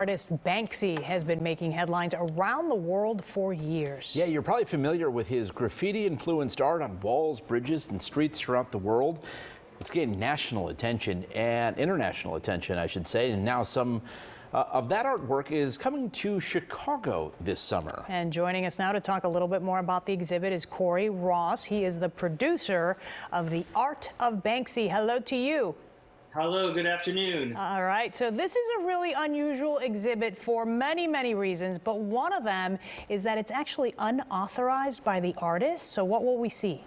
Artist Banksy has been making headlines around the world for years. Yeah, you're probably familiar with his graffiti-influenced art on walls, bridges, and streets throughout the world. It's gained national attention and international attention, I should say, and now some of that artwork is coming to Chicago this summer. And joining us now to talk a little bit more about the exhibit is Corey Ross. He is the producer of The Art of Banksy. Hello to you. Hello, good afternoon. All right, so this is a really unusual exhibit for many reasons, but one of them is that it's actually unauthorized by the artist. So what will we see?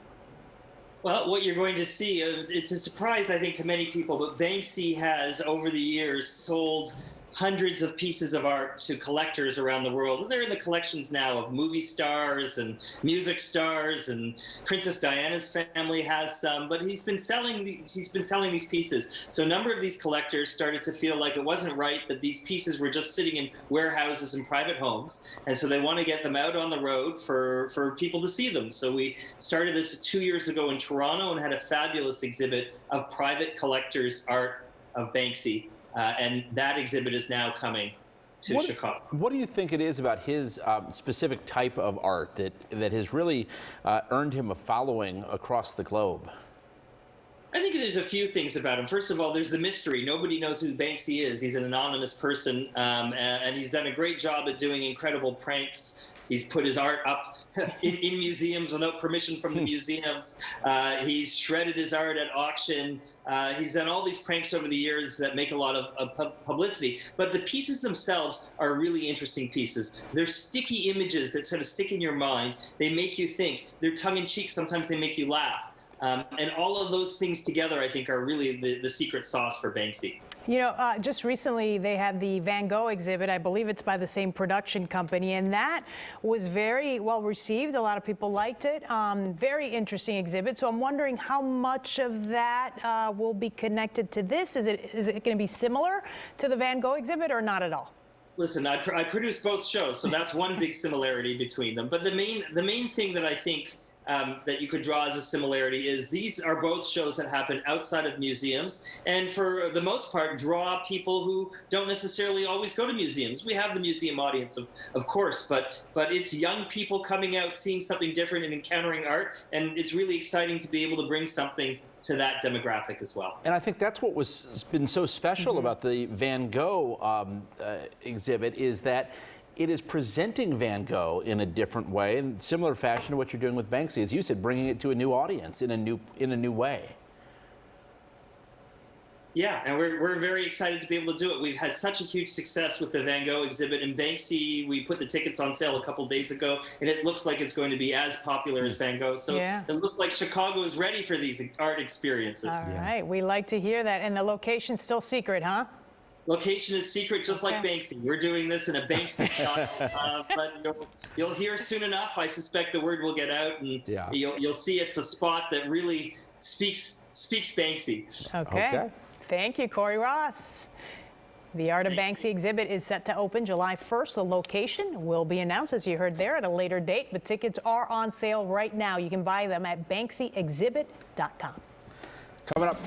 Well, what you're going to see, it's a surprise, I think, to many people, but Banksy has, over the years, sold hundreds of pieces of art to collectors around the world. They're in the collections now of movie stars and music stars, and Princess Diana's family has some, but he's been selling these pieces. So a number of these collectors started to feel like it wasn't right that these pieces were just sitting in warehouses and private homes, and so they want to get them out on the road for people to see them. So we started this 2 years ago in Toronto and had a fabulous exhibit of private collectors' art of Banksy. And that exhibit is now coming to Chicago. What do you think it is about his specific type of art that has really earned him a following across the globe? I think there's a few things about him. First of all, there's the mystery. Nobody knows who Banksy is. He's an anonymous person, and he's done a great job at doing incredible pranks. He's put his art up in museums without permission from the museums. He's shredded his art at auction. He's done all these pranks over the years that make a lot of publicity. But the pieces themselves are really interesting pieces. They're sticky images that sort of stick in your mind. They make you think. They're tongue-in-cheek. Sometimes they make you laugh. And all of those things together, I think, are really the secret sauce for Banksy. You know, just recently they had the Van Gogh exhibit. I believe it's by the same production company, and that was very well received. A lot of people liked it. Very interesting exhibit. So I'm wondering how much of that will be connected to this. Is it going to be similar to the Van Gogh exhibit or not at all? Listen, I produced both shows, so that's one big similarity between them. But the main thing that I think that you could draw as a similarity is these are both shows that happen outside of museums, and for the most part draw people who don't necessarily always go to museums. We have the museum audience, of course, but it's young people coming out, seeing something different and encountering art, and it's really exciting to be able to bring something to that demographic as well. And I think that's what was been so special about the Van Gogh exhibit, is that it is presenting Van Gogh in a different way, in similar fashion to what you're doing with Banksy, as you said, bringing it to a new audience in a new way. Yeah, and we're very excited to be able to do it. We've had such a huge success with the Van Gogh exhibit, and Banksy, we put the tickets on sale a couple days ago, and it looks like it's going to be as popular as Van Gogh. So yeah. It looks like Chicago is ready for these art experiences. All right, we like to hear that. And the location's still secret, huh? Location is secret, just like Banksy. We're doing this in a Banksy style, but you'll hear soon enough. I suspect the word will get out, and you'll see it's a spot that really speaks Banksy. Okay. Thank you, Corey Ross. The Art of Banksy exhibit is set to open July 1st. The location will be announced, as you heard there, at a later date, but tickets are on sale right now. You can buy them at BanksyExhibit.com. Coming up.